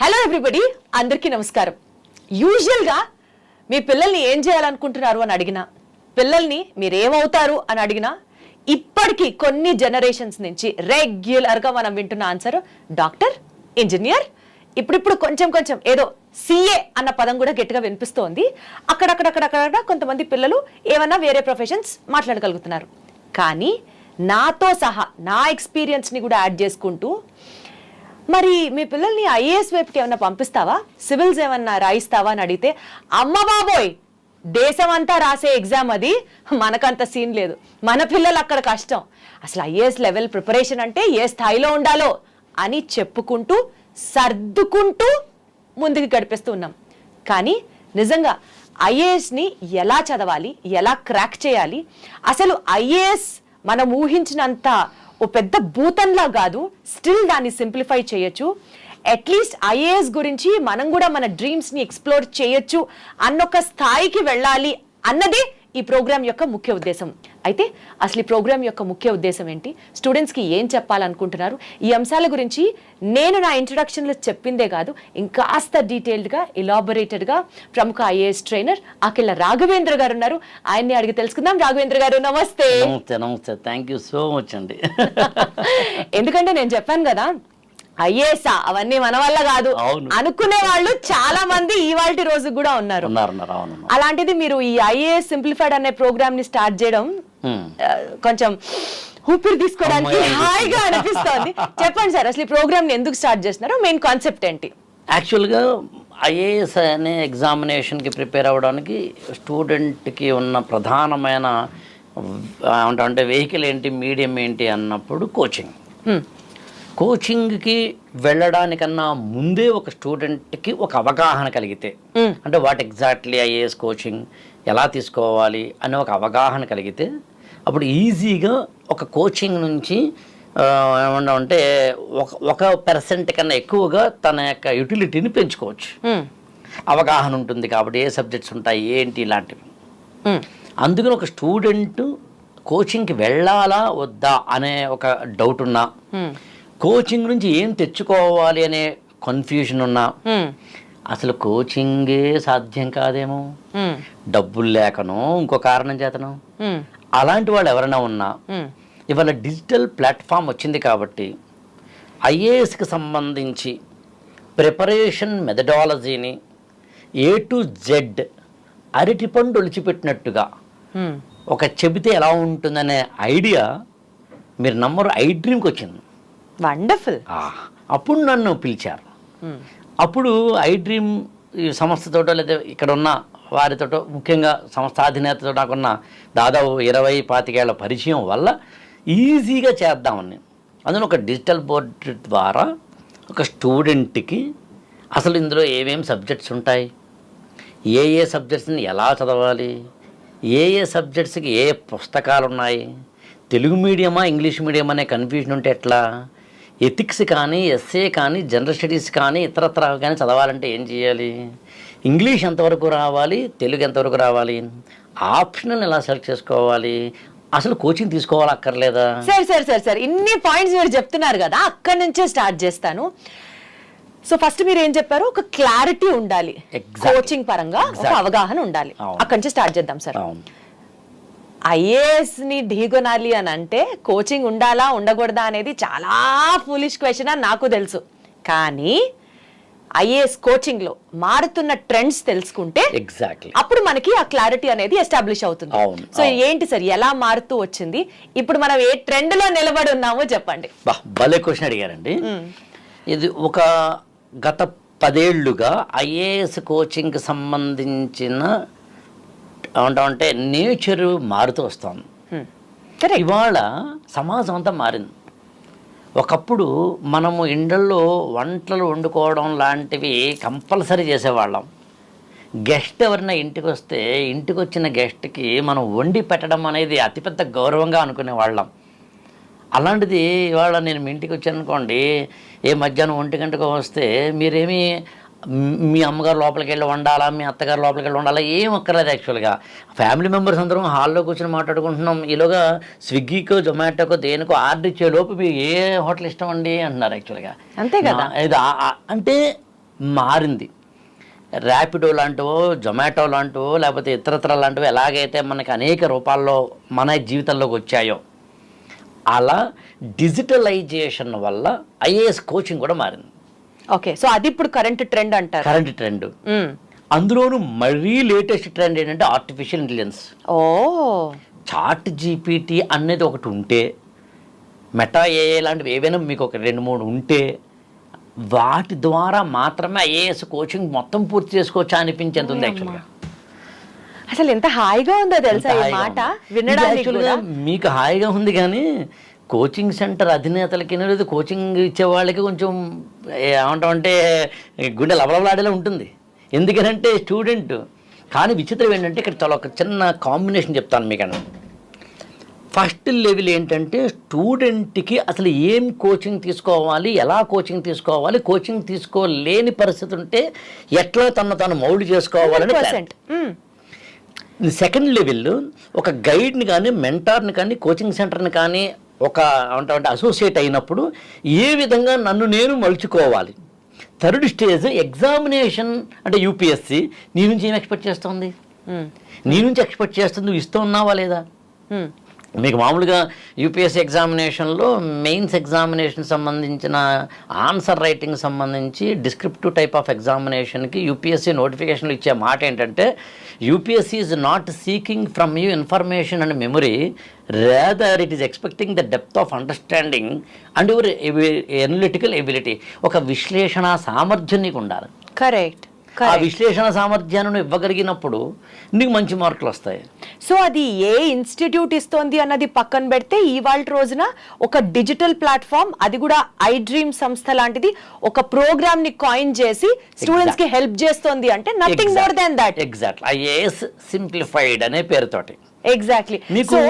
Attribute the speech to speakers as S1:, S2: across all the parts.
S1: Hello everybody, అందరికీ నమస్కారం. యూజువల్గా మీ పిల్లల్ని ఏం చేయాలనుకుంటున్నారు అని అడిగినా, పిల్లల్ని మీరేమవుతారు అని అడిగినా, ఇప్పటికీ కొన్ని జనరేషన్స్ నుంచి రెగ్యులర్గా మనం వింటున్న ఆన్సర్ డాక్టర్, ఇంజనీర్, ఇప్పుడిప్పుడు కొంచెం కొంచెం ఏదో సిఏ అన్న పదం కూడా గట్టిగా వినిపిస్తోంది. అక్కడక్కడక్కడక్కడ కొంతమంది పిల్లలు ఏమన్నా వేరే ప్రొఫెషన్స్ మాట్లాడగలుగుతున్నారు. కానీ నాతో సహా నా ఎక్స్పీరియన్స్ని కూడా యాడ్ చేసుకుంటూ, మరి మీ పిల్లల్ని ఐఏఎస్ వైపుకి ఏమన్నా పంపిస్తావా, సివిల్స్ ఏమన్నా రాయిస్తావా అని అడిగితే, అమ్మ బాబోయ్ దేశం అంతా రాసే ఎగ్జామ్ అది, మనకంత సీన్ లేదు, మన పిల్లలు అక్కడ కష్టం, అసలు ఐఏఎస్ లెవెల్ ప్రిపరేషన్ అంటే ఏ స్థాయిలో ఉండాలో అని చెప్పుకుంటూ సర్దుకుంటూ ముందుకు గడిపేస్తూ ఉన్నాం. కానీ నిజంగా ఐఏఎస్ని ఎలా చదవాలి, ఎలా క్రాక్ చేయాలి, అసలు ఐఏఎస్ మనం ఊహించినంత ఓ పెద్ద భూతంలా కాదు, స్టిల్ దాన్ని సింప్లిఫై చేయొచ్చు, అట్లీస్ట్ ఐఏఎస్ గురించి మనం కూడా మన డ్రీమ్స్ని ఎక్స్ప్లోర్ చేయొచ్చు అన్నొక స్థాయికి వెళ్ళాలి అన్నదే ఈ ప్రోగ్రామ్ యొక్క ముఖ్య ఉద్దేశం. అయితే అసలు ఈ ప్రోగ్రామ్ యొక్క ముఖ్య ఉద్దేశం ఏంటి, స్టూడెంట్స్కి ఏం చెప్పాలనుకుంటున్నారు, ఈ అంశాల గురించి నేను నా ఇంట్రడక్షన్లో చెప్పిందే కాదు, ఇంకాస్త డీటెయిల్డ్గా ఎలాబొరేటెడ్గా ప్రముఖ ఐఏఎస్ ట్రైనర్ అఖిల రాఘవేంద్ర గారు ఉన్నారు. ఆయన్ని అడిగి తెలుసుకుందాం. రాఘవేంద్ర గారు నమస్తే.
S2: నమస్తే, థ్యాంక్ యూ సో మచ్ అండి.
S1: ఎందుకంటే నేను చెప్పాను కదా, ఐఏఎస్ అవన్నీ మన వల్ల కాదు అనుకునే వాళ్ళు చాలా మంది ఇవాల్టి రోజు కూడా ఉన్నారు. అలాంటిది మీరు ఈ ఐఏఎస్ సింప్లిఫైడ్ అనే ప్రోగ్రామ్ ని స్టార్ట్ చేయడం కొంచెం ఊపిరి తీసుకోవడానికి హాయిగా అనిపిస్తోంది. చెప్పండి సార్, అసలు ఈ ప్రోగ్రామ్ ని ఎందుకు స్టార్ట్ చేస్తున్నారు, మెయిన్ కాన్సెప్ట్ ఏంటి?
S2: యాక్చువల్గా ఐఏఎస్ అనే ఎగ్జామినేషన్కి ప్రిపేర్ అవ్వడానికి స్టూడెంట్కి ఉన్న ప్రధానమైన అంటే వెహికల్ ఏంటి, మీడియం ఏంటి అన్నప్పుడు కోచింగ్కి వెళ్ళడానికన్నా ముందే ఒక స్టూడెంట్కి ఒక అవగాహన కలిగితే, అంటే వాట్ ఎగ్జాక్ట్లీ ఐఏఎస్ కోచింగ్ ఎలా తీసుకోవాలి అనే ఒక అవగాహన కలిగితే, అప్పుడు ఈజీగా ఒక కోచింగ్ నుంచి ఏమన్నా ఒక % కన్నా ఎక్కువగా తన యొక్క యూటిలిటీని పెంచుకోవచ్చు. అవగాహన ఉంటుంది కాబట్టి ఏ సబ్జెక్ట్స్ ఉంటాయి ఏంటి ఇలాంటివి. అందుకని ఒక స్టూడెంట్ కోచింగ్కి వెళ్ళాలా వద్దా అనే ఒక డౌట్ ఉన్నా, కోచింగ్ నుంచి ఏం తెచ్చుకోవాలి అనే కన్ఫ్యూజన్ ఉన్నా, అసలు కోచింగే సాధ్యం కాదేమో, డబ్బులు లేకనో ఇంకో కారణం చేతనో, అలాంటి వాళ్ళు ఎవరైనా ఉన్నా, ఇవాళ డిజిటల్ ప్లాట్ఫామ్ వచ్చింది కాబట్టి ఐఏఎస్కి సంబంధించి ప్రిపరేషన్ మెథడాలజీని A to Z అరటిపండు ఒలిచిపెట్టినట్టుగా ఒక చెబితే ఎలా ఉంటుందనే ఐడియా మీరు నమ్మరు, iDreamకి వచ్చింది.
S1: వండర్ఫుల్.
S2: అప్పుడు నన్ను పిలిచారు. అప్పుడు iDream ఈ సంస్థతోటో లేదా ఇక్కడ ఉన్న వారితోటో, ముఖ్యంగా సంస్థ అధినేతతో నాకున్న దాదాపు 20-25 ఏళ్ల పరిచయం వల్ల ఈజీగా చేద్దామని, అందులో ఒక డిజిటల్ బోర్డు ద్వారా ఒక స్టూడెంట్కి అసలు ఇందులో ఏమేమి సబ్జెక్ట్స్ ఉంటాయి, ఏ సబ్జెక్ట్స్ని ఎలా చదవాలి, ఏ సబ్జెక్ట్స్కి ఏ పుస్తకాలు ఉన్నాయి, తెలుగు మీడియమా ఇంగ్లీష్ మీడియం అనే కన్ఫ్యూజన్ ఉంటే ఎట్లా, ఎథిక్స్ కానీ ఎస్ఏ కానీ జనరల్ స్టడీస్ కానీ ఇతరత్ర కానీ చదవాలంటే ఏం చేయాలి, ఇంగ్లీష్ ఎంతవరకు రావాలి, తెలుగు ఎంతవరకు రావాలి, ఆప్షనల్ ఎలా సెలెక్ట్ చేసుకోవాలి, అసలు కోచింగ్ తీసుకోవాలి అక్కర్లేదా.
S1: సరే ఇన్ని పాయింట్స్ మీరు చెప్తున్నారు కదా, అక్కడి నుంచే స్టార్ట్ చేస్తాను. సో ఫస్ట్ మీరు ఏం చెప్పారు, ఒక క్లారిటీ ఉండాలి, కోచింగ్ పరంగా ఒక అవగాహన ఉండాలి, అక్కడి నుంచి స్టార్ట్ చేద్దాం సార్. ఐఏఎస్ ని ఢీగొనాలి అని అంటే కోచింగ్ ఉండాలా ఉండకూడదా అనేది చాలా ఫూలిష్ క్వశ్చన్ అని నాకు తెలుసు. కానీ ఐఏఎస్ కోచింగ్ లో మారుతున్న ట్రెండ్స్ తెలుసుకుంటే అప్పుడు మనకి ఆ క్లారిటీ అనేది ఎస్టాబ్లిష్ అవుతుంది. సో ఏంటి సార్, ఎలా మారుతూ వచ్చింది, ఇప్పుడు మనం ఏ ట్రెండ్ లో నిలబడి ఉన్నామో చెప్పండి.
S2: భలే క్వశ్చన్ అడిగారండి. ఇది ఒక గత 10 ఏళ్లుగా ఐఏఎస్ కోచింగ్కి సంబంధించిన అంటే నేచరు మారుతూ వస్తాం. ఇవాళ సమాజం అంతా మారింది. ఒకప్పుడు మనము ఇండ్లలో వంటలు వండుకోవడం లాంటివి కంపల్సరీ చేసేవాళ్ళం. గెస్ట్ ఎవరైనా ఇంటికి వస్తే ఇంటికి వచ్చిన గెస్ట్కి మనం వండి పెట్టడం అనేది అతిపెద్ద గౌరవంగా అనుకునేవాళ్ళం. అలాంటిది ఇవాళ నేను మీ ఇంటికి వచ్చాను అనుకోండి, ఏ మధ్యాహ్నం 1 గంటకు వస్తే మీరేమీ మీ అమ్మగారు లోపలికి వెళ్ళి వండాలా, మీ అత్తగారు లోపలికి వెళ్ళి వండాలా, ఏం ఒక్కర్లేదు. యాక్చువల్గా ఫ్యామిలీ మెంబర్స్ అందరం హాల్లో కూర్చొని మాట్లాడుకుంటున్నాం. ఈలోగా స్విగ్గీకో జొమాటోకో దేనికో ఆర్డర్ ఇచ్చేలోపు మీకు ఏ హోటల్ ఇష్టం అండి అంటున్నారు. యాక్చువల్గా
S1: అంతే కదా.
S2: అంటే మారింది. ర్యాపిడో లాంటివో, జొమాటో లాంటివో, లేకపోతే ఇతరత్ర లాంటివో ఎలాగైతే మనకి అనేక రూపాల్లో మన జీవితంలోకి వచ్చాయో, అలా డిజిటలైజేషన్ వల్ల ఐఏఎస్ కోచింగ్ కూడా మారింది.
S1: ఓకే, సో అది ఇప్పుడు కరెంట్ ట్రెండ్ అంటారు.
S2: Current trend. అందులోనూ మరీ లేటెస్ట్ ట్రెండ్ ఏంటంటే ఆర్టిఫిషియల్ ఇంటెలిజెన్స్.
S1: ఓ,
S2: చాట్ జీపీటీ అనేది ఒకటి ఉంటే, మెటా ఏఐ లాంటివి ఏవైనా మీకు ఒక 2-3 ఉంటే, వాటి ద్వారా మాత్రమే ఐఏఎస్ కోచింగ్ మొత్తం పూర్తి చేసుకోవచ్చా అనిపించేంత ఉంది యాక్చువల్గా.
S1: అసలు ఎంత హాయిగా ఉందో తెలుసా ఈ మాట వినడానికి కూడా.
S2: మీకు హాయిగా ఉంది కానీ కోచింగ్ సెంటర్ అధినేతలకి లేదు, కోచింగ్ ఇచ్చే వాళ్ళకి కొంచెం ఏమంటామంటే గుండె లబలబలాడేలా ఉంటుంది. ఎందుకనంటే స్టూడెంట్. కానీ విచిత్రం ఏంటంటే ఇక్కడ చాలా ఒక చిన్న కాంబినేషన్ చెప్తాను మీకన్నా. ఫస్ట్ లెవెల్ ఏంటంటే స్టూడెంట్కి అసలు ఏం కోచింగ్ తీసుకోవాలి, ఎలా కోచింగ్ తీసుకోవాలి, కోచింగ్ తీసుకోలేని పరిస్థితి ఉంటే ఎట్లా తను మౌల్డ్ చేసుకోవాలని. సెకండ్ లెవెల్ ఒక గైడ్ని కానీ, మెంటార్ని కానీ, కోచింగ్ సెంటర్ని కానీ ఒక అంటే అసోసియేట్ అయినప్పుడు ఏ విధంగా నన్ను నేను మలుచుకోవాలి. థర్డ్ స్టేజ్ ఎగ్జామినేషన్ అంటే యూపీఎస్సి నీ నుంచి ఏం ఎక్స్పెక్ట్ చేస్తుంది, నీ నుంచి ఎక్స్పెక్ట్ చేస్తుంది, నువ్వు ఇస్తూ ఉన్నావా లేదా. మీకు మామూలుగా యూపీఎస్సీ ఎగ్జామినేషన్లో మెయిన్స్ ఎగ్జామినేషన్ సంబంధించిన ఆన్సర్ రైటింగ్ సంబంధించి డిస్క్రిప్టివ్ టైప్ ఆఫ్ ఎగ్జామినేషన్కి యూపీఎస్సీ నోటిఫికేషన్లు ఇచ్చే మాట ఏంటంటే UPSC is not seeking from you information and memory, rather it is expecting the depth of understanding and your analytical ability. ఒక విశ్లేషణ సామర్థ్యం నీకు ఉండాలి.
S1: కరెక్ట్.
S2: ఆ విశ్లేషణ సామర్థ్యాన్ని ఇవ్వగలిగినప్పుడు నీకు మంచి మార్కులు వస్తాయి.
S1: సో అది ఏ ఇన్స్టిట్యూట్ ఇస్తోంది అన్నది పక్కన పెడితే ఇవాళ రోజున ఒక డిజిటల్ ప్లాట్ఫామ్, అది కూడా ఐ డ్రీమ్ సంస్థ లాంటిది, ఒక ప్రోగ్రామ్ ని కాయిన్ చేసి స్టూడెంట్స్ కి హెల్ప్ చేస్తోంది అంటే nothing more than that.
S2: Exactly, IAS simplified అనే పేరుతోటి.
S1: ఎగ్జాక్ట్లీ. సో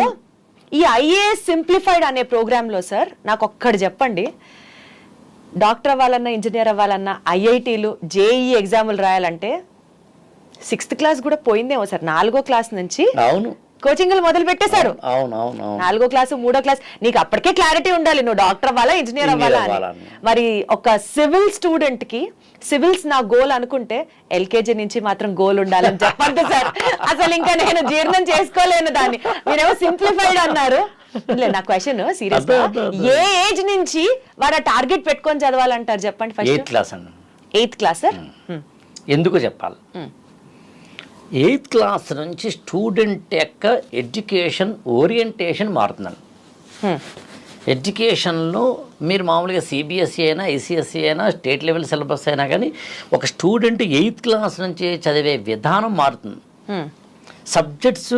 S1: ఈ ఐఏఎస్ సింప్లిఫైడ్ అనే ప్రోగ్రామ్ లో సార్ నాకు ఒక్కటి చెప్పండి, డాక్టర్ అవ్వాలన్నా, ఇంజనీర్ అవ్వాలన్నా, ఐఐటీలు, జేఈఈ ఎగ్జాములు రాయాలంటే 6th క్లాస్ కూడా పోయిందేమో సార్. 4వ క్లాస్ నుంచి
S2: అవును
S1: కోచింగ్లు మొదలు పెట్టేశారు. 4వ క్లాస్, 3వ క్లాస్, నీకు అప్పటికే క్లారిటీ ఉండాలి నువ్వు డాక్టర్ అవ్వాలా, ఇంజనీర్ అవ్వాలా అని. మరి ఒక సివిల్ స్టూడెంట్ కి సివిల్స్ నా గోల్ అనుకుంటే ఎల్కేజీ నుంచి మాత్రం గోల్ ఉండాలని చెప్పండి సార్. అసలు ఇంకా నేను జీర్ణం చేసుకోలేను దాన్ని. మీరేమో సింప్లిఫైడ్ అన్నారు. నా క్వశ్చన్ సీరియస్ గా, ఏ ఏజ్ నుంచి వాడు టార్గెట్ పెట్టుకొని చదవాలంటారు చెప్పండి. ఫస్ట్
S2: 8th క్లాస్ అండి.
S1: 8th class sir.
S2: ఎందుకు చెప్పాలి, 8th క్లాస్ నుంచి స్టూడెంట్ యొక్క ఎడ్యుకేషన్ ఓరియంటేషన్ మారుతుందండి. ఎడ్యుకేషన్లో మీరు మామూలుగా సిబిఎస్ఈ అయినా, ఐసిఎస్ఈ అయినా, స్టేట్ లెవెల్ సిలబస్ అయినా కానీ ఒక స్టూడెంట్ 8th క్లాస్ నుంచి చదివే విధానం మారుతుంది. సబ్జెక్ట్స్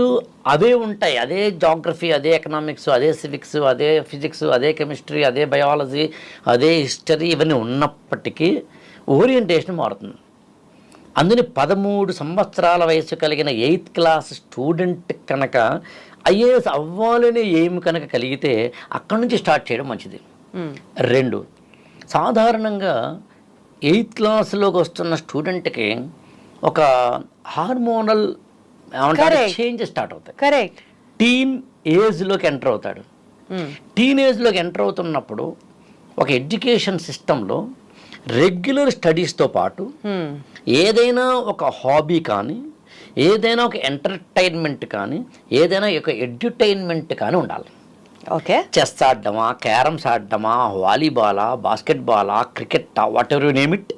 S2: అవే ఉంటాయి, అదే జాగ్రఫీ, అదే ఎకనామిక్స్, అదే సివిక్స్, అదే ఫిజిక్స్, అదే కెమిస్ట్రీ, అదే బయాలజీ, అదే హిస్టరీ, ఇవన్నీ ఉన్నప్పటికీ ఓరియంటేషన్ మారుతుంది. అందుని 13 సంవత్సరాల వయసు కలిగిన 8th క్లాస్ స్టూడెంట్ కనుక ఐఏఎస్ అవ్వాలనే ఏమి కనుక కలిగితే అక్కడి నుంచి స్టార్ట్ చేయడం మంచిది. 2, సాధారణంగా 8th క్లాస్లోకి వస్తున్న స్టూడెంట్కి ఒక హార్మోనల్ చేంజెస్ స్టార్ట్ అవుతాయి.
S1: కరెక్ట్.
S2: టీన్ ఏజ్లోకి ఎంటర్ అవుతాడు. టీన్ ఏజ్లోకి ఎంటర్ అవుతున్నప్పుడు ఒక ఎడ్యుకేషన్ సిస్టంలో రెగ్యులర్ స్టడీస్తో పాటు ఏదైనా ఒక హాబీ కానీ, ఏదైనా ఒక ఎంటర్టైన్మెంట్ కానీ, ఏదైనా ఒక ఎడ్యుటైన్మెంట్ కానీ ఉండాలి.
S1: ఓకే.
S2: చెస్ ఆడడమా, క్యారమ్స్ ఆడడమా, వాలీబాలా, బాస్కెట్బాలా, క్రికెట్టా, whatever you name it,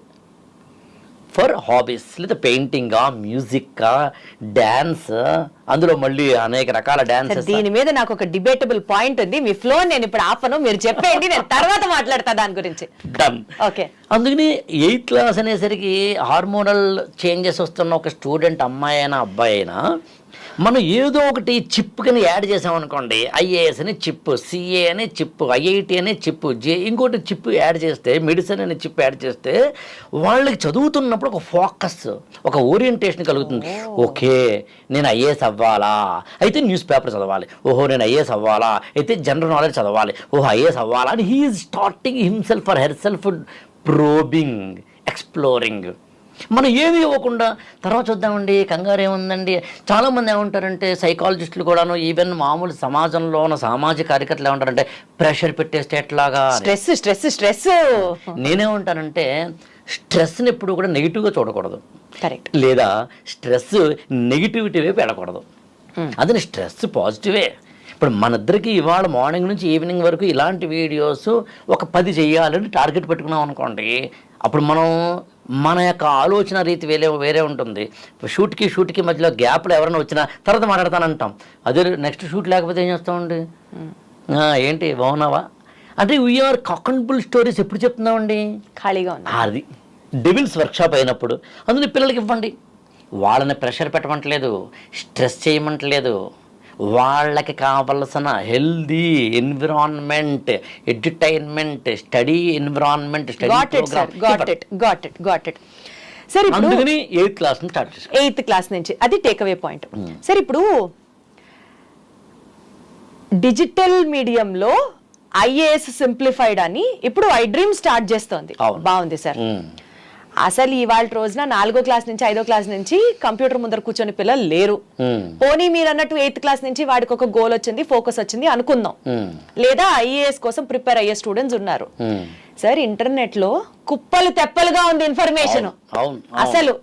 S2: for hobbies. లేదా పెయింటింగా, మ్యూజిక్కా, డ్యాన్స్, అందులో మళ్ళీ అనేక రకాల డ్యాన్స్.
S1: దీని మీద నాకు ఒక డిబేటబుల్ పాయింట్ ఉంది. మీ ఫ్లో నేను ఇప్పుడు ఆపను, మీరు చెప్పేయండి, నేను తర్వాత మాట్లాడతా దాని గురించి.
S2: డన్.
S1: ఓకే.
S2: అందుకని 8th క్లాస్ అనేసరికి హార్మోనల్ చేంజెస్ వస్తున్న ఒక స్టూడెంట్, అమ్మాయి అయినా అబ్బాయి అయినా, మనం ఏదో ఒకటి చిప్ కింద యాడ్ చేసామనుకోండి, ఐఏఎస్ అనే చిప్, సిఏ అనే చిప్, ఐఐటి అనే చిప్, ఇంకోటి చిప్ యాడ్ చేస్తే, మెడిసిన్ అనే చిప్ యాడ్ చేస్తే వాళ్ళకి చదువుతున్నప్పుడు ఒక ఫోకస్, ఒక ఓరియంటేషన్ కలుగుతుంది. ఓకే, నేను ఐఏఎస్ అవ్వాలా అయితే న్యూస్ పేపర్ చదవాలి, ఓహో నేను ఐఏఎస్ అవ్వాలా అయితే జనరల్ నాలెడ్జ్ చదవాలి, ఓహో ఐఏఎస్ అవ్వాలా అని he is starting himself or herself probing, exploring. మనం ఏమీ ఇవ్వకుండా తర్వాత చూద్దామండి, కంగారు ఏముందండి. చాలామంది ఏమంటారంటే సైకాలజిస్టులు కూడాను, ఈవెన్ మామూలు సమాజంలో ఉన్న సామాజిక కార్యకర్తలు ఏమంటారంటే ప్రెషర్ పెట్టేస్తే ఎట్లాగా.
S1: Stress stress stress.
S2: నేనేమంటానంటే స్ట్రెస్ని ఎప్పుడు కూడా నెగిటివ్గా చూడకూడదు.
S1: కరెక్ట్.
S2: లేదా స్ట్రెస్ నెగిటివిటీ వైపు వెళ్ళకూడదు. అది స్ట్రెస్ పాజిటివే. ఇప్పుడు మన ఇద్దరికి ఇవాళ మార్నింగ్ నుంచి ఈవినింగ్ వరకు ఇలాంటి వీడియోస్ ఒక 10 చేయాలని టార్గెట్ పెట్టుకున్నాం అనుకోండి, అప్పుడు మనం మన యొక్క ఆలోచన రీతి వేరే ఉంటుంది. షూట్కి మధ్యలో గ్యాప్లో ఎవరైనా వచ్చినా తర్వాత మాట్లాడతానంటాం. అదే నెక్స్ట్ షూట్ లేకపోతే ఏం చేస్తామండి, ఏంటి బాగున్నావా అంటే వీఆర్ కాకన్బుల్ స్టోరీస్ ఎప్పుడు చెప్తున్నామండి,
S1: ఖాళీగా ఉంది.
S2: అది డెవిల్స్ వర్క్షాప్ అయినప్పుడు అందులో పిల్లలకి ఇవ్వండి. వాళ్ళని ప్రెషర్ పెట్టమంటలేదు, స్ట్రెస్ చేయమంటలేదు. వాళ్ళకి కావలసిన healthy environment, entertainment, study environment,
S1: సరే
S2: అందుకని 8th క్లాస్ నుంచి స్టార్ట్ చేస్తాం.
S1: 8th క్లాస్ నుంచి అది టేక్అవే పాయింట్. సరే ఇప్పుడు డిజిటల్ మీడియంలో ఐఏఎస్ సింప్లిఫైడ్ అని ఇప్పుడు ఐ డ్రీమ్ స్టార్ట్ చేస్తోంది. బాగుంది సార్. అసలు ఇవాళ రోజున 4వ క్లాస్ నుంచి 5వ క్లాస్ నుంచి కంప్యూటర్ ముందర కూర్చొని పిల్లలు లేరు. పోనీ మీరు అన్నట్టు 8th క్లాస్ నుంచి వాడికి ఒక గోల్ వచ్చింది, ఫోకస్ వచ్చింది అనుకుందాం. లేదా ఐఏఎస్ కోసం ప్రిపేర్ అయ్యే స్టూడెంట్స్ ఉన్నారు. సార్ ఇంటర్నెట్ లో కుప్పలు తెప్పలుగా ఉంది ఇన్ఫర్మేషన్. అసలు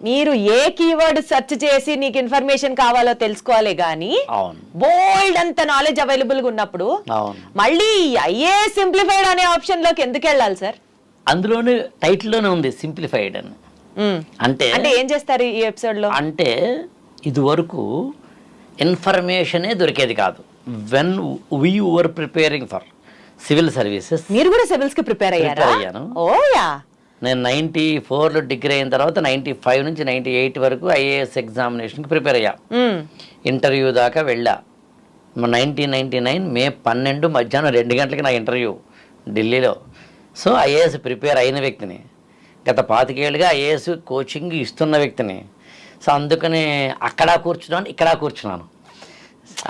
S1: మీరు ఏ కీవర్డ్ సెర్చ్ చేసి నీకు ఇన్ఫర్మేషన్ కావాలో తెలుసుకోవాలి గానీ బోల్డ్ అంత నాలెడ్జ్ అవైలబుల్ గా ఉన్నప్పుడు మళ్ళీ ఐఏఎస్ సింప్లిఫైడ్ అనే ఆప్షన్ లోకి ఎందుకు వెళ్ళాలి సార్?
S2: అందులోనే టైటిల్లోనే ఉంది సింప్లిఫైడ్ అని. అంటే
S1: ఏం చేస్తారు ఈ ఎపిసోడ్ లో
S2: అంటే ఇదివరకు ఇన్ఫర్మేషనే దొరికేది కాదు. When we were preparing for civil services.
S1: మీరు కూడా సివిల్స్ కి ప్రిపేర్ అయ్యాను.
S2: నేను 94లో డిగ్రీ అయిన తర్వాత 95 నుంచి 98 వరకు ఐఏఎస్ ఎగ్జామినేషన్కి ప్రిపేర్ అయ్యా. ఇంటర్వ్యూ దాకా వెళ్ళా. 1999 మే 12 మధ్యాహ్నం 2 గంటలకి నా ఇంటర్వ్యూ ఢిల్లీలో. సో ఐఏఎస్ ప్రిపేర్ అయిన వ్యక్తిని, గత 25 ఏళ్ళుగా ఐఏఎస్ కోచింగ్ ఇస్తున్న వ్యక్తిని. సో అందుకని అక్కడ కూర్చున్నాను, ఇక్కడ కూర్చున్నాను.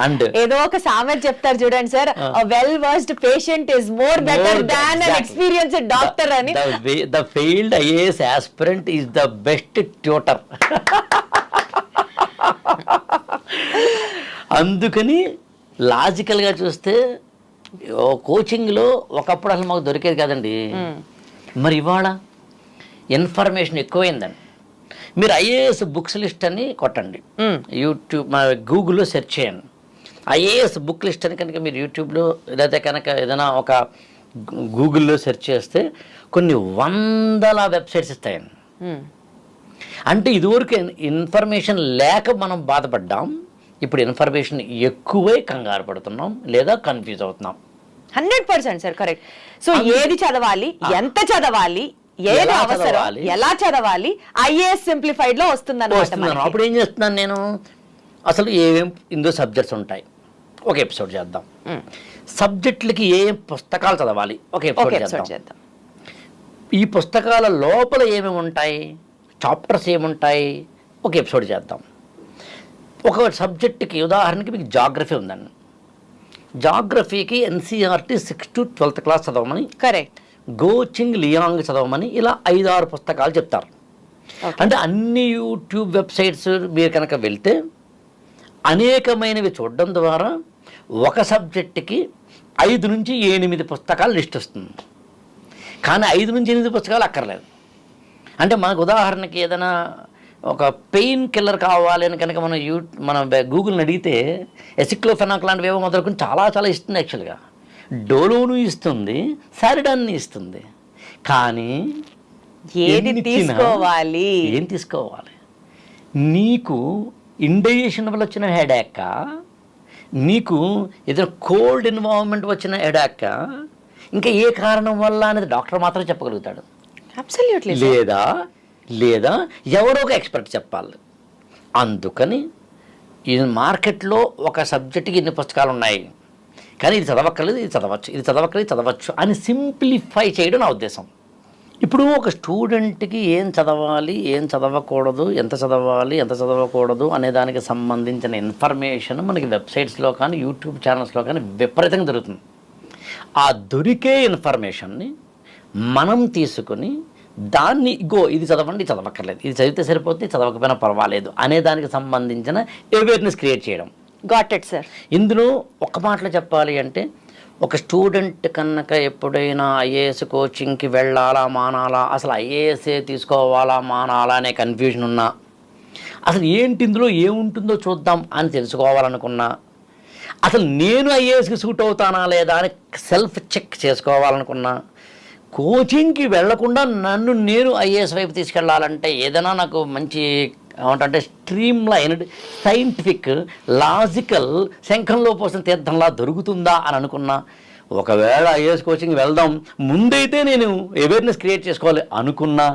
S2: అండ్
S1: ఏదో ఒక సామెత చెప్తారు చూడండి sir, well versed patient is more better than an experienced doctor అని.
S2: The failed IAS aspirant is the best tutor. అందుకని లాజికల్గా చూస్తే కోచింగ్లో ఒకప్పుడు అసలు మాకు దొరికేది కాదండి. మరి ఇవాళ ఇన్ఫర్మేషన్ ఎక్కువైందండి. మీరు ఐఏఎస్ బుక్స్ లిస్ట్ అని కొట్టండి, యూట్యూబ్ గూగుల్లో సెర్చ్ చేయండి. ఐఏఎస్ బుక్ లిస్ట్ అని కనుక మీరు యూట్యూబ్లో లేదా కనుక ఏదైనా ఒక గూగుల్లో సెర్చ్ చేస్తే కొన్ని 100 వెబ్సైట్స్ ఇస్తాయండి. అంటే ఇదివరకు ఇన్ఫర్మేషన్ లేక మనం బాధపడ్డాం, ఇప్పుడు ఇన్ఫర్మేషన్ ఎక్కువై కంగారు పడుతున్నాం లేదా కన్ఫ్యూజ్ అవుతున్నాం.
S1: 100% సార్ కరెక్ట్. సో ఏది చదవాలి, ఎంత చదవాలి, ఏది అవసరం, ఎలా చదవాలి, ఐఏఎస్ సింప్లిఫైడ్ లో వస్తుందన్నమాట.
S2: అప్పుడు ఏం చేస్తున్నాను నేను, అసలు ఏమేం ఇందులో సబ్జెక్ట్స్ ఉంటాయి ఒక ఎపిసోడ్ చేద్దాం. సబ్జెక్టులకి ఏం పుస్తకాలు చదవాలి ఒక ఎపిసోడ్ చేద్దాం. ఈ పుస్తకాల లోపల ఏమేమి ఉంటాయి, చాప్టర్స్ ఏముంటాయి ఒక ఎపిసోడ్ చేద్దాం. ఒక సబ్జెక్టుకి ఉదాహరణకి మీకు జాగ్రఫీ ఉందండి, జాగ్రఫీకి NCERT 6th to 12th class చదవమని,
S1: కరెక్ట్,
S2: గోచింగ్ లియాంగ్ చదవమని ఇలా 5-6 పుస్తకాలు చెప్తారు. అంటే అన్ని యూట్యూబ్ వెబ్సైట్స్ మీరు కనుక వెళ్తే అనేకమైనవి చూడడం ద్వారా ఒక సబ్జెక్టుకి 5 నుంచి 8 పుస్తకాలు లిస్ట్ వస్తుంది. కానీ 5 నుంచి 8 పుస్తకాలు అక్కర్లేదు. అంటే మనకు ఉదాహరణకి ఏదైనా ఒక పెయిన్ కిల్లర్ కావాలి అని కనుక మన గూగుల్ని అడిగితే ఎసిక్లోఫెనాక్ లాంటివి ఏవో మొదలుకొని చాలా చాలా ఇస్తుంది. యాక్చువల్గా డోలోను ఇస్తుంది, సారిడాన్ని ఇస్తుంది. కానీ
S1: ఏం
S2: తీసుకోవాలి? నీకు ఇండైజెషన్ వల్ల వచ్చిన హెడేక్, నీకు ఏదైనా కోల్డ్ ఎన్వైరన్మెంట్ వచ్చిన హెడేక్, ఇంకా ఏ కారణం వల్ల అనేది డాక్టర్ మాత్రం చెప్పగలుగుతాడు.
S1: అబ్సల్యూట్లీ.
S2: లేదా ఎవరో ఒక ఎక్స్పర్ట్ చెప్పాలి. అందుకని ఈ మార్కెట్లో ఒక సబ్జెక్టుకి ఇన్ని పుస్తకాలు ఉన్నాయి, కానీ ఇది చదవక్కర్లేదు, ఇది చదవచ్చు, ఇది చదవక్కర్లేదు, చదవచ్చు అని సింప్లిఫై చేయడం నా ఉద్దేశం. ఇప్పుడు ఒక స్టూడెంట్కి ఏం చదవాలి, ఏం చదవకూడదు, ఎంత చదవాలి, ఎంత చదవకూడదు అనే దానికి సంబంధించిన ఇన్ఫర్మేషన్ మనకి వెబ్సైట్స్లో కానీ యూట్యూబ్ ఛానల్స్లో కానీ విపరీతంగా దొరుకుతుంది. ఆ దొరికే ఇన్ఫర్మేషన్ని మనం తీసుకుని దాన్ని ఇది చదవండి, చదవక్కర్లేదు, ఇది చదివితే సరిపోతుంది, చదవకపోయినా పర్వాలేదు అనే దానికి సంబంధించిన అవేర్నెస్ క్రియేట్ చేయడం.
S1: Got it sir.
S2: ఇందులో ఒక మాటలో చెప్పాలి అంటే ఒక స్టూడెంట్ కనుక ఎప్పుడైనా ఐఏఎస్ కోచింగ్కి వెళ్ళాలా మానాలా, అసలు ఐఏఎస్ఏ తీసుకోవాలా మానాలా అనే కన్ఫ్యూజన్ ఉన్నా, అసలు ఏంటి ఇందులో ఏముంటుందో చూద్దాం అని తెలుసుకోవాలనుకున్నా, అసలు నేను ఐఏఎస్కి సూట్ అవుతానా లేదా అని సెల్ఫ్ చెక్ చేసుకోవాలనుకున్నా, కోచింగ్కి వెళ్లకుండా నన్ను నేను ఐఏఎస్ వైపు తీసుకెళ్లాలంటే ఏదైనా నాకు మంచి ఏమంటే స్ట్రీమ్ లైన్డ్ సైంటిఫిక్ లాజికల్ శంఖంలో పోసిన తీర్థంలా దొరుకుతుందా అని అనుకున్నా, ఒకవేళ ఐఏఎస్ కోచింగ్ వెళ్దాం ముందైతే నేను అవేర్నెస్ క్రియేట్ చేసుకోవాలి అనుకున్నా,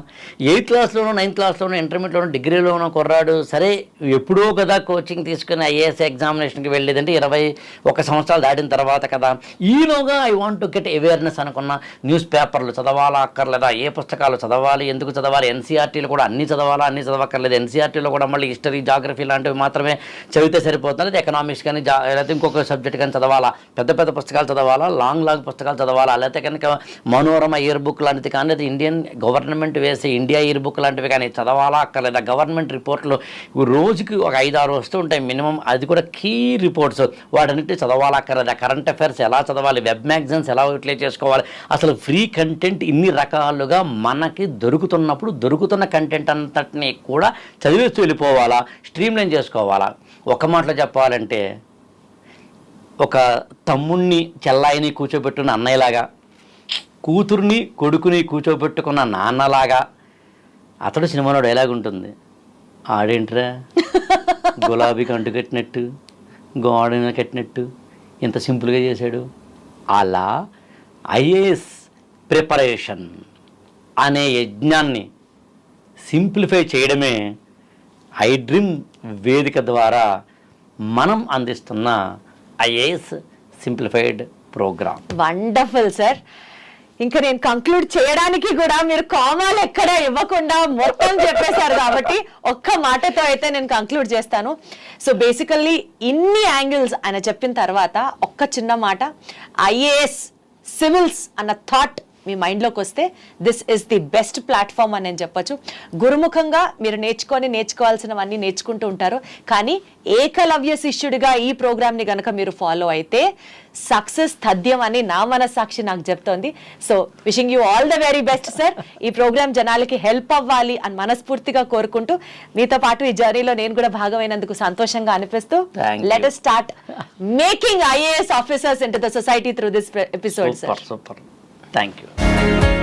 S2: 8th క్లాస్లోనో 9th క్లాస్లోనో ఇంటర్మీడియట్లోనో డిగ్రీలోనో కుర్రాడు సరే ఎప్పుడో కదా కోచింగ్ తీసుకుని ఐఏఎస్ ఎగ్జామినేషన్కి వెళ్ళేదంటే 21 సంవత్సరాలు దాటిన తర్వాత కదా, ఈలోగా I want to get awareness అనుకున్నా, న్యూస్ పేపర్లు చదవాలా అక్కర్లేదా, ఏ పుస్తకాలు చదవాలి, ఎందుకు చదవాలి, ఎన్సీఆర్టీలు కూడా అన్నీ చదవాలా, అన్నీ చదవక్కర్లేదు, ఎన్సీఆర్టీలో కూడా మళ్ళీ హిస్టరీ జాగ్రఫీ లాంటివి మాత్రమే చదివితే సరిపోతుంది, లేదా ఎకనామిక్స్ కానీ లేకపోతే ఇంకొక సబ్జెక్ట్ కానీ చదవాలా, పెద్ద పెద్ద పుస్తకాలు చదవాలా, లాంగ్ పుస్తకాలు చదవాలి, లేకపోతే కనుక మనోరమ ఇయర్ బుక్ లాంటిది కానీ, లేదా ఇండియన్ గవర్నమెంట్ వేసే ఇండియా ఇయర్ బుక్ లాంటివి కానీ చదవాలా అక్కర్లేదా, గవర్నమెంట్ రిపోర్ట్లు రోజుకి ఒక 5-6 వస్తూ ఉంటాయి మినిమం, అది కూడా కీ రిపోర్ట్స్, వాటన్నిటి చదవాలా అక్కర్లేదా, కరెంట్ అఫైర్స్ ఎలా చదవాలి, వెబ్ మ్యాగజైన్స్ ఎలా యూటిలైజ్ చేసుకోవాలి, అసలు ఫ్రీ కంటెంట్ ఇన్ని రకాలుగా మనకి దొరుకుతున్నప్పుడు దొరుకుతున్న కంటెంట్ అంతటినీ కూడా చదివేస్తూ వెళ్ళిపోవాలా, స్ట్రీమ్లైన్ చేసుకోవాలా. ఒక మాటలో చెప్పాలంటే ఒక తమ్ముణ్ణి చెల్లాయిని కూర్చోబెట్టుకున్న అన్నయ్యలాగా, కూతుర్ని కొడుకుని కూర్చోబెట్టుకున్న నాన్నలాగా, అతడు సినిమాలో డైలాగ్ ఉంటుంది, ఆడేంట్రా గులాబీకి అంటు కట్టినట్టు గోడన కట్టినట్టు ఇంత సింపుల్గా చేశాడు. అలా ఐఏఎస్ ప్రిపరేషన్ అనే యజ్ఞాన్ని సింప్లిఫై చేయడమే ఐ డ్రీమ్ వేదిక ద్వారా మనం అందిస్తున్న IAS simplified program.
S1: Wonderful sir. ఇంకా నేను కంక్లూడ్ చేయడానికి కూడా మీరు కామాలు ఎక్కడ ఇవ్వకుండా మొత్తం చెప్పేశారు కాబట్టి ఒక్క మాటతో అయితే నేను కంక్లూడ్ చేస్తాను. సో బేసికల్లీ ఇన్ని యాంగిల్స్ ఆయన చెప్పిన తర్వాత ఒక్క చిన్న మాట, ఐఏఎస్ సివిల్స్ అన్న థాట్ మీ మైండ్లోకి వస్తే this is the best platform అని నేను చెప్పొచ్చు. గురుముఖంగా మీరు నేర్చుకోవాల్సినవన్నీ నేర్చుకుంటూ ఉంటారు, కానీ ఏకలవ్య శిష్యుడిగా ఈ ప్రోగ్రామ్ని కనుక మీరు ఫాలో అయితే సక్సెస్ తథ్యం అని నా మనస్సాక్షి నాకు చెప్తోంది. So wishing you all the very best sir. ఈ ప్రోగ్రామ్ జనాలకి హెల్ప్ అవ్వాలి అని మనస్ఫూర్తిగా కోరుకుంటూ, మీతో పాటు ఈ జర్నీలో నేను కూడా భాగమైనందుకు సంతోషంగా అనిపిస్తూ, let us start making IAS officers into the society through this episode.
S2: Super. Thank you.